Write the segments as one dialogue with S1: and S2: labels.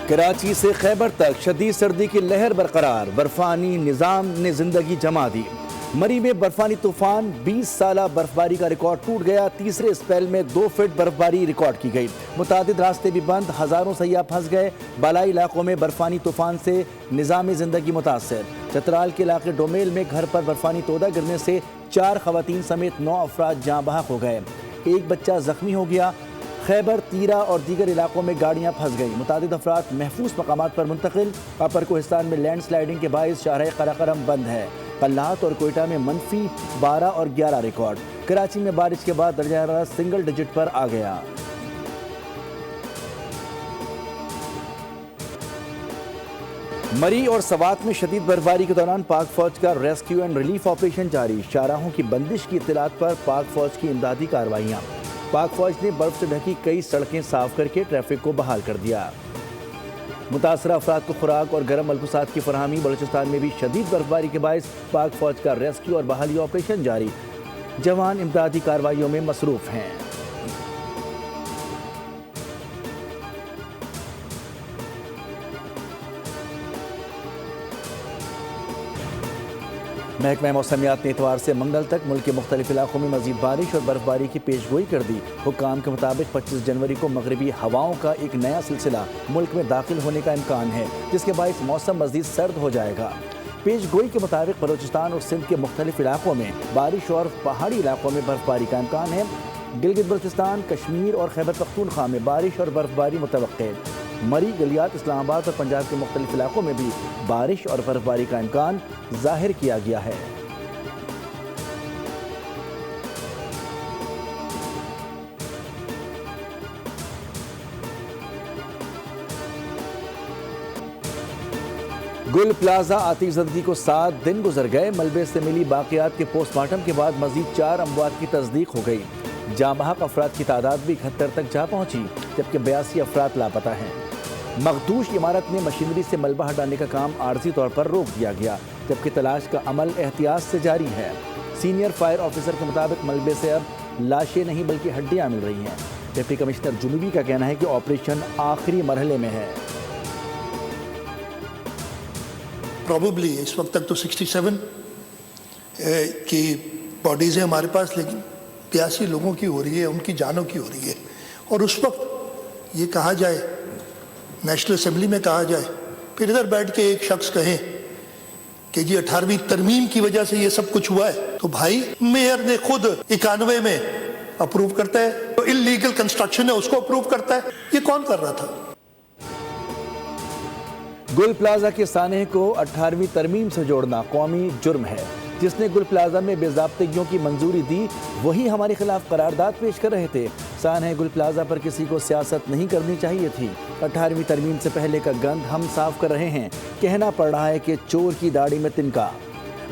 S1: کراچی سے خیبر تک شدید سردی کی لہر برقرار، برفانی نظام نے زندگی جما دی۔ مری میں برفانی طوفان، 20 سالہ برفباری کا ریکارڈ ٹوٹ گیا، تیسرے اسپیل میں 2 فٹ برفباری ریکارڈ کی گئی۔ متعدد راستے بھی بند، ہزاروں سیاح پھنس گئے۔ بالائی علاقوں میں برفانی طوفان سے نظام زندگی متاثر۔ چترال کے علاقے ڈومیل میں گھر پر برفانی تودہ گرنے سے 4 خواتین سمیت 9 افراد جاں بحق ہو گئے، ایک بچہ زخمی ہو گیا۔ خیبر، تیرہ اور دیگر علاقوں میں گاڑیاں پھنس گئیں، متعدد افراد محفوظ مقامات پر منتقل۔ اپر کوہستان میں لینڈ سلائیڈنگ کے باعث شاہراہ قراقرم بند ہے۔ قلات اور کوئٹہ میں -12 اور 11 ریکارڈ۔ کراچی میں بارش کے بعد درجہ حرارت سنگل ڈیجٹ پر آ گیا۔ مری اور سوات میں شدید برفباری کے دوران پاک فوج کا ریسکیو اینڈ ریلیف آپریشن جاری، شاہراہوں کی بندش کی اطلاعات پر پاک فوج کی امدادی کارروائیاں۔ پاک فوج نے برف سے ڈھکی کئی سڑکیں صاف کر کے ٹریفک کو بحال کر دیا۔ متاثرہ افراد کو خوراک اور گرم ملبوسات کی فراہمی۔ بلوچستان میں بھی شدید برفباری کے باعث پاک فوج کا ریسکیو اور بحالی آپریشن جاری، جوان امدادی کارروائیوں میں مصروف ہیں۔ محکمہ موسمیات نے اتوار سے منگل تک ملک کے مختلف علاقوں میں مزید بارش اور برفباری کی پیش گوئی کر دی۔ حکام کے مطابق 25 جنوری کو مغربی ہواؤں کا ایک نیا سلسلہ ملک میں داخل ہونے کا امکان ہے، جس کے باعث موسم مزید سرد ہو جائے گا۔ پیش گوئی کے مطابق بلوچستان اور سندھ کے مختلف علاقوں میں بارش اور پہاڑی علاقوں میں برفباری کا امکان ہے۔ گلگت بلتستان، کشمیر اور خیبر پختونخوا میں بارش اور برفباری متوقع ہے۔ مری، گلیات، اسلام آباد اور پنجاب کے مختلف علاقوں میں بھی بارش اور برفباری کا امکان ظاہر کیا گیا ہے۔ گل پلازہ آتش زدگی کو 7 دن گزر گئے۔ ملبے سے ملی باقیات کے پوسٹ مارٹم کے بعد مزید 4 اموات کی تصدیق ہو گئی۔ جاں بحق افراد کی تعداد بھی 71 تک جا پہنچی، جبکہ 82 افراد لاپتہ ہیں۔ مخدوش عمارت میں مشینری سے ملبہ ہٹانے کا کام عارضی طور پر روک دیا گیا، جبکہ تلاش کا عمل احتیاط سے جاری ہے۔ سینئر فائر آفیسر کے مطابق ملبے سے اب لاشیں نہیں بلکہ ہڈیاں مل رہی ہیں۔ ڈپٹی کمشنر جنوبی کا کہنا ہے کہ آپریشن آخری مرحلے میں ہے۔
S2: پروبیبلی اس وقت تک تو 67 کی باڈیز ہیں ہمارے پاس، لیکن 82 لوگوں کی ہو رہی ہے، ان کی جانوں کی ہو رہی ہے۔ اور اس وقت یہ کہا جائے، نیشنل اسمبلی میں کہا جائے، پھر ادھر بیٹھ کے ایک شخص کہیں کہ جی 18ویں ترمیم کی وجہ سے یہ سب کچھ ہوا ہے، تو بھائی میئر نے خود 91 میں اپروو کرتا ہے، تو انلیگل کنسٹرکشن ہے اس کو اپروو کرتا ہے، یہ کون کر رہا تھا؟
S1: گل پلازہ کے سانحے کو 18ویں ترمیم سے جوڑنا قومی جرم ہے۔ جس نے گل پلازہ میں بے ضابطگیوں کی منظوری دی وہی ہمارے خلاف قرارداد پیش کر رہے تھے۔ سانحہ گل پلازہ پر کسی کو سیاست نہیں کرنی چاہیے تھی۔ 18ویں ترمیم سے پہلے کا گند ہم صاف کر رہے ہیں۔ کہنا پڑ رہا ہے کہ چور کی داڑھی میں تنکا۔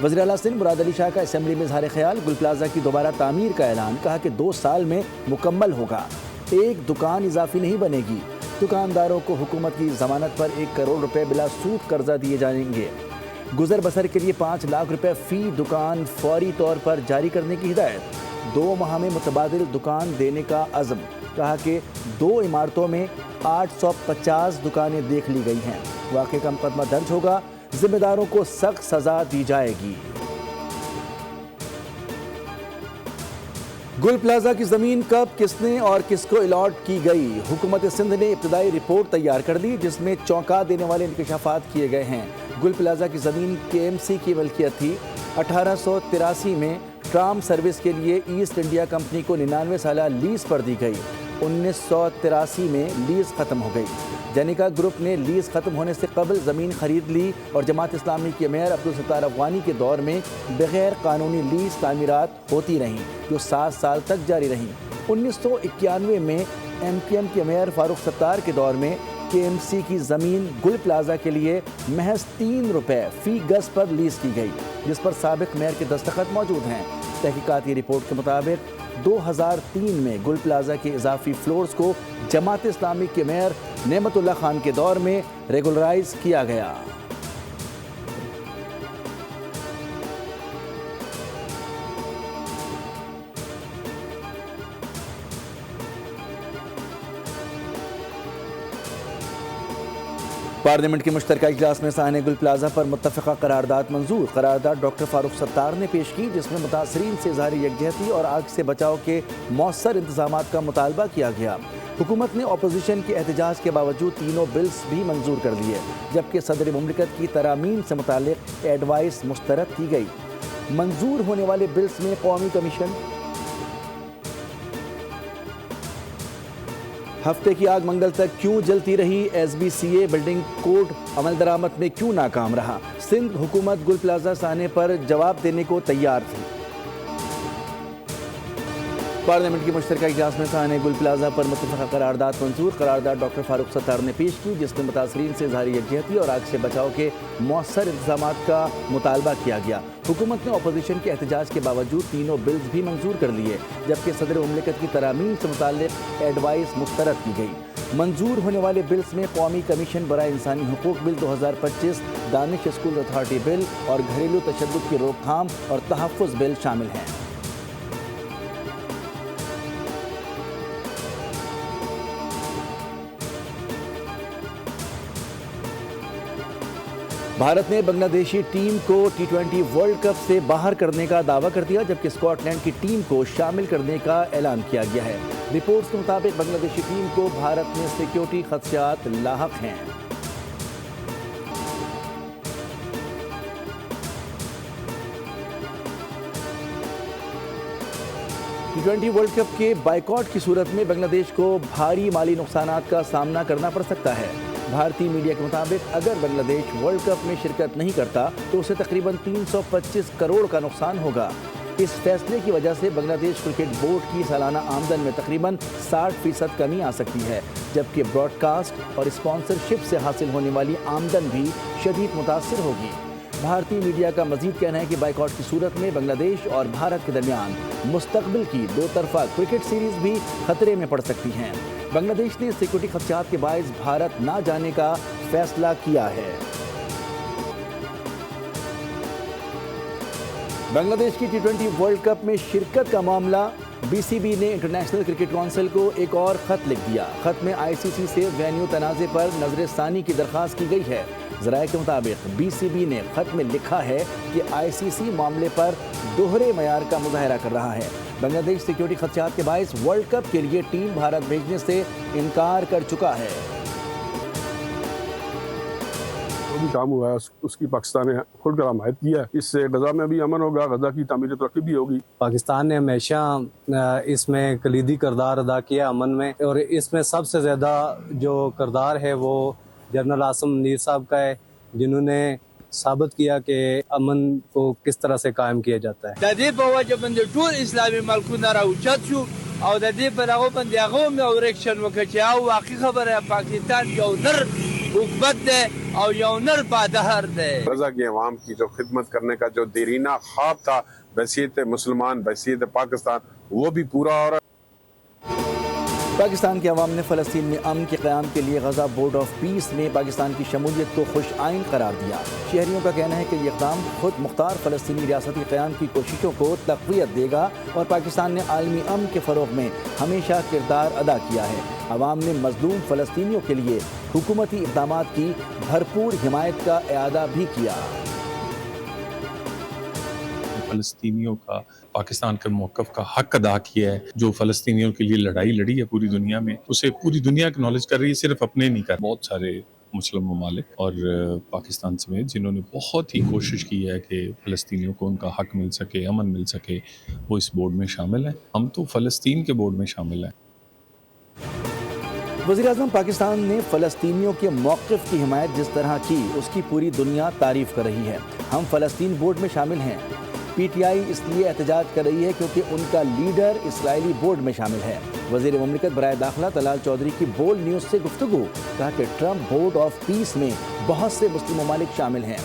S1: وزیر اعلیٰ سندھ مراد علی شاہ کا اسمبلی میں اظہار خیال، گل پلازہ کی دوبارہ تعمیر کا اعلان، کہا کہ 2 سال میں مکمل ہوگا، ایک دکان اضافی نہیں بنے گی۔ دکانداروں کو حکومت کی ضمانت پر 1 کروڑ روپے بلا سود قرضہ دیے جائیں گے۔ گزر بسر کے لیے 5 لاکھ روپے فی دکان فوری طور پر جاری کرنے کی ہدایت۔ 2 ماہ میں متبادل دکان دینے کا عزم، کہا کہ 2 عمارتوں میں 850 دکانیں دیکھ لی گئی ہیں۔ واقعے کا مقدمہ درج ہوگا، ذمہ داروں کو سخت سزا دی جائے گی۔ گل پلازہ کی زمین کب، کس نے اور کس کو الاٹ کی گئی؟ حکومت سندھ نے ابتدائی رپورٹ تیار کر دی، جس میں چونکا دینے والے انکشافات کیے گئے ہیں۔ گل پلازہ کی زمین KMC کی ملکیت تھی۔ 1883 میں ٹرام سروس کے لیے ایسٹ انڈیا کمپنی کو 99 سالہ لیز پر دی گئی۔ 1983 میں لیز ختم ہو گئی۔ جنیکا گروپ نے لیز ختم ہونے سے قبل زمین خرید لی اور جماعت اسلامی کے میئر عبدالستار افغانی کے دور میں بغیر قانونی لیز تعمیرات ہوتی رہیں، جو 7 سال تک جاری رہیں۔ 1991 میں MPM کے میئر فاروق ستار کے دور میں KMC کی زمین گل پلازہ کے لیے محض 3 روپے فی گز پر لیز کی گئی، جس پر سابق میئر کے دستخط موجود ہیں۔ تحقیقاتی رپورٹ کے مطابق 2003 میں گل پلازہ کے اضافی فلورز کو جماعت اسلامی کے میئر نعمت اللہ خان کے دور میں ریگولرائز کیا گیا۔ پارلیمنٹ کے مشترکہ اجلاس میں سہن گل پلازا پر متفقہ قرارداد منظور۔ قرارداد ڈاکٹر فاروق ستار نے پیش کی، جس میں متاثرین سے اظہار یکجہتی اور آگ سے بچاؤ کے مؤثر انتظامات کا مطالبہ کیا گیا۔ حکومت نے اپوزیشن کے احتجاج کے باوجود تینوں بلز بھی منظور کر لیے، جبکہ صدر مملکت کی ترامیم سے متعلق ایڈوائس مسترد کی گئی۔ منظور ہونے والے بلز میں قومی کمیشن، ہفتے کی آگ منگل تک کیوں جلتی رہی، S B C A building code عمل درآمد میں کیوں ناکام رہا، سندھ حکومت گل پلازا سہنے پر جواب دینے کو تیار تھی۔ پارلیمنٹ کی مشترکہ اجلاس میں سہن گل پلازا پر متفقہ قرارداد منظور۔ قرارداد ڈاکٹر فاروق ستار نے پیش کی، جس میں متاثرین سے اظہار یکجہتی اور آگ سے بچاؤ کے مؤثر انتظامات کا مطالبہ کیا گیا۔ حکومت نے اپوزیشن کے احتجاج کے باوجود تینوں بلز بھی منظور کر لیے، جبکہ صدر مملکت کی ترامیم سے متعلق ایڈوائس مسترد کی گئی۔ منظور ہونے والے بلز میں قومی کمیشن برائے انسانی حقوق بل 2025، دانش اسکول اتھارٹی بل اور گھریلو تشدد کی روک تھام اور تحفظ بل شامل ہیں۔ بھارت نے بنگلہ دیشی ٹیم کو T20 ورلڈ کپ سے باہر کرنے کا دعویٰ کر دیا، جبکہ اسکاٹ لینڈ کی ٹیم کو شامل کرنے کا اعلان کیا گیا ہے۔ رپورٹس کے مطابق بنگلہ دیشی ٹیم کو بھارت میں سیکیورٹی خدشات لاحق ہیں۔ T20 ورلڈ کپ کے بائیکاٹ کی صورت میں بنگلہ دیش کو بھاری مالی نقصانات کا سامنا کرنا پڑ سکتا ہے۔ بھارتی میڈیا کے مطابق اگر بنگلہ دیش ورلڈ کپ میں شرکت نہیں کرتا تو اسے تقریباً 325 کروڑ کا نقصان ہوگا۔ اس فیصلے کی وجہ سے بنگلہ دیش کرکٹ بورڈ کی سالانہ آمدن میں تقریباً 60% کمی آ سکتی ہے، جبکہ براڈ کاسٹ اور اسپانسرشپ سے حاصل ہونے والی آمدن بھی شدید متاثر ہوگی۔ بھارتی میڈیا کا مزید کہنا ہے کہ بائیکاٹ کی صورت میں بنگلہ دیش اور بھارت کے درمیان مستقبل کی دو طرفہ کرکٹ سیریز بھی خطرے میں پڑ سکتی ہیں۔ بنگلہ دیش نے سیکورٹی خدشات کے باعث بھارت نہ جانے کا فیصلہ کیا ہے۔ بنگلہ دیش کی T20 ورلڈ کپ میں شرکت کا معاملہ، BCB نے انٹرنیشنل کرکٹ کونسل کو ایک اور خط لکھ دیا۔ خط میں ICC سے وینیو تنازع پر نظر ثانی کی درخواست کی گئی ہے۔ ذرائع کے مطابق BCB نے خط میں لکھا ہے کہ ICC معاملے پر دوہرے معیار کا مظاہرہ کر رہا ہے۔ بنگلہ دیش سیکیورٹی خدشات کے باعث ورلڈ کپ کے لیے ٹیم بھارت بھیجنے سے انکار کر چکا ہے۔
S3: جو بھی کام ہوا ہے اس کی پاکستان نے کھل کر حمایت کی ہے۔ اس سے غزہ میں بھی امن ہوگا، غزہ کی تعمیر ترقی بھی ہوگی۔
S4: پاکستان نے ہمیشہ اس میں کلیدی کردار ادا کیا امن میں، اور اس میں سب سے زیادہ جو کردار ہے وہ جنرل عاصم منیر صاحب کا ہے، جنہوں نے ثابت کیا کہ امن کو کس طرح سے قائم کیا جاتا ہے۔
S5: د دې په وجه باندې ټول اسلامي ملکونه راوچت شو او د دې په هغه باندې هغه هم یو ریکشن وکړ چې او واقعي خبره پاکستان یو نر حکومت دی او یو نر پادهر دی۔
S3: غزہ کے عوام کی جو خدمت کرنے کا جو دیرینہ خواب تھا بحیثیت مسلمان، بحیثیت پاکستان، وہ بھی پورا ہو رہا ہے۔
S1: پاکستان کے عوام نے فلسطین میں امن کے قیام کے لیے غزہ بورڈ آف پیس میں پاکستان کی شمولیت کو خوش آئین قرار دیا۔ شہریوں کا کہنا ہے کہ یہ اقدام خود مختار فلسطینی ریاستی قیام کی کوششوں کو تقویت دے گا اور پاکستان نے عالمی امن کے فروغ میں ہمیشہ کردار ادا کیا ہے۔ عوام نے مظلوم فلسطینیوں کے لیے حکومتی اقدامات کی بھرپور حمایت کا اعادہ بھی کیا۔
S6: فلسطینیوں کا پاکستان کے موقف کا حق ادا کیا ہے، جو فلسطینیوں کے لیے لڑائی لڑی ہے پوری دنیا میں، اسے پوری دنیا اکنالج کر رہی ہے، صرف اپنے نہیں کر۔ بہت سارے مسلم ممالک اور پاکستان سمیت جنہوں نے بہت ہی کوشش کی ہے کہ فلسطینیوں کو ان کا حق مل سکے، امن مل سکے، وہ اس بورڈ میں شامل ہیں۔ ہم تو فلسطین کے بورڈ میں شامل ہیں۔
S1: وزیراعظم پاکستان نے فلسطینیوں کے موقف کی حمایت جس طرح کی اس کی پوری دنیا تعریف کر رہی ہے۔ ہم فلسطین بورڈ میں شامل ہیں۔ PTI اس لیے احتجاج کر رہی ہے کیونکہ ان کا لیڈر اسرائیلی بورڈ میں شامل ہے۔ وزیر مملکت برائے داخلہ طلال چودھری کی بول نیوز سے گفتگو، کہا کہ ٹرمپ بورڈ آف پیس میں بہت سے مسلم ممالک شامل ہیں۔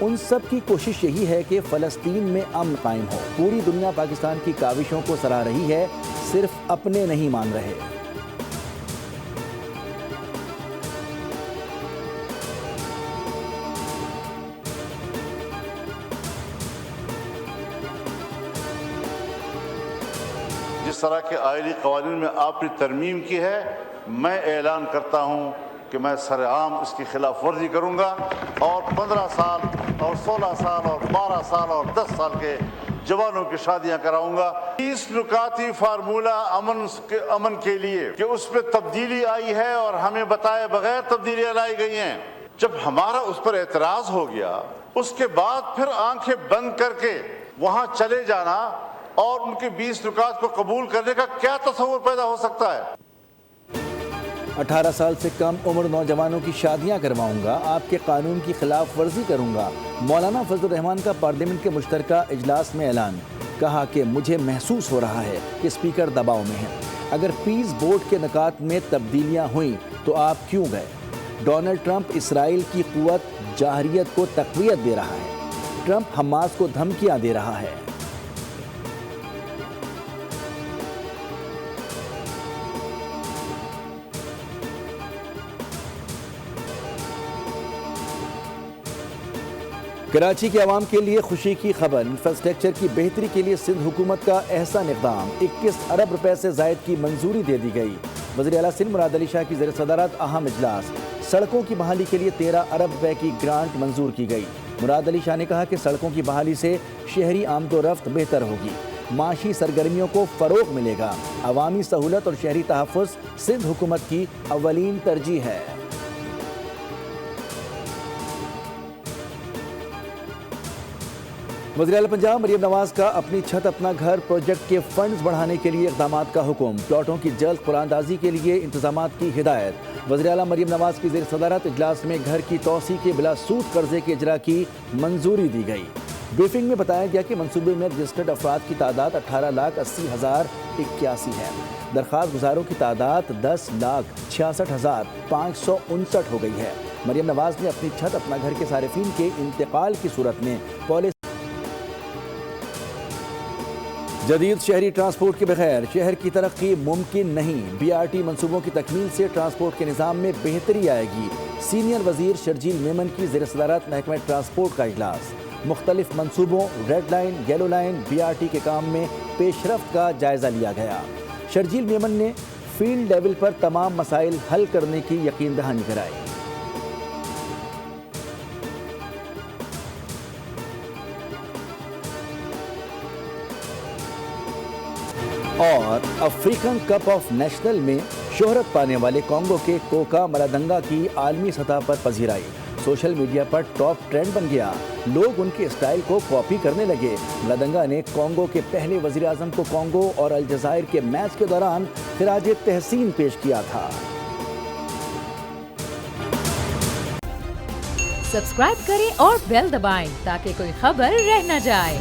S1: ان سب کی کوشش یہی ہے کہ فلسطین میں امن قائم ہو۔ پوری دنیا پاکستان کی کاوشوں کو سراہ رہی ہے، صرف اپنے نہیں مان رہے۔
S7: جس طرح کے آئلی قوانین میں آپ نے ترمیم کی ہے، میں اعلان کرتا ہوں کہ میں سرعام اس کی خلاف ورزی کروں گا اور 15 سال اور 16 سال اور 12 سال اور 10 سال کے جوانوں کی شادیاں کراؤں گا۔ اس نکاتی فارمولہ امن کے لیے کہ اس پہ تبدیلی آئی ہے اور ہمیں بتائے بغیر تبدیلیاں لائی گئی ہیں، جب ہمارا اس پر اعتراض ہو گیا اس کے بعد پھر آنکھیں بند کر کے وہاں چلے جانا اور ان کے 20 نکات کو قبول کرنے کا کیا تصور پیدا ہو سکتا ہے؟
S1: 18 سال سے کم عمر نوجوانوں کی شادیاں کرواؤں گا، آپ کے قانون کی خلاف ورزی کروں گا۔ مولانا فضل الرحمان کا پارلیمنٹ کے مشترکہ اجلاس میں اعلان، کہا کہ مجھے محسوس ہو رہا ہے کہ اسپیکر دباؤ میں ہیں، اگر پیس بورڈ کے نکات میں تبدیلیاں ہوئیں تو آپ کیوں گئے؟ ڈونلڈ ٹرمپ اسرائیل کی قوت جارحیت کو تقویت دے رہا ہے، ٹرمپ حماس کو دھمکیاں دے رہا ہے۔ کراچی کے عوام کے لیے خوشی کی خبر، انفراسٹرکچر کی بہتری کے لیے سندھ حکومت کا احسان اقدام، 21 ارب روپے سے زائد کی منظوری دے دی گئی۔ وزیر اعلیٰ سندھ مراد علی شاہ کی زیر صدارت اہم اجلاس، سڑکوں کی بحالی کے لیے 13 ارب روپے کی گرانٹ منظور کی گئی۔ مراد علی شاہ نے کہا کہ سڑکوں کی بحالی سے شہری آمد و رفت بہتر ہوگی، معاشی سرگرمیوں کو فروغ ملے گا، عوامی سہولت اور شہری تحفظ سندھ حکومت کی اولین ترجیح ہے۔ وزیر اعلیٰ پنجاب مریم نواز کا اپنی چھت اپنا گھر پروجیکٹ کے فنڈز بڑھانے کے لیے اقدامات کا حکم، پلاٹوں کی جلد قراردادی کے لیے انتظامات کی ہدایت۔ وزیر اعلیٰ مریم نواز کی زیر صدارت اجلاس میں گھر کی توسیع کے بلا سود قرضے کے اجرا کی منظوری دی گئی۔ بریفنگ میں بتایا گیا کہ منصوبے میں رجسٹرڈ افراد کی تعداد 18,80,081 ہے، درخواست گزاروں کی تعداد 10,66,559 ہو گئی ہے۔ مریم نواز نے اپنی چھت اپنا گھر کے صارفین کے انتقال کی صورت میں پالیسی جدید شہری ٹرانسپورٹ کے بغیر شہر کی ترقی ممکن نہیں، بی آر ٹی منصوبوں کی تکمیل سے ٹرانسپورٹ کے نظام میں بہتری آئے گی۔ سینئر وزیر شرجیل میمن کی زیر صدارت محکمہ ٹرانسپورٹ کا اجلاس، مختلف منصوبوں red line, yellow line, B R T کے کام میں پیش رفت کا جائزہ لیا گیا۔ شرجیل میمن نے فیلڈ لیول پر تمام مسائل حل کرنے کی یقین دہانی کرائی۔ اور افریقن کپ آف نیشنل میں شہرت پانے والے کانگو کے کوکا ملادنگا کی عالمی سطح پر پذیرائی، سوشل میڈیا پر ٹاپ ٹرینڈ بن گیا، لوگ ان کے اسٹائل کو کاپی کرنے لگے۔ ملادنگا نے کانگو کے پہلے وزیر اعظم کو کانگو اور الجزائر کے میچ کے دوران خراج تحسین پیش کیا تھا۔
S8: سبسکرائب کریں اور بیل دبائیں تاکہ کوئی خبر رہ نہ جائے۔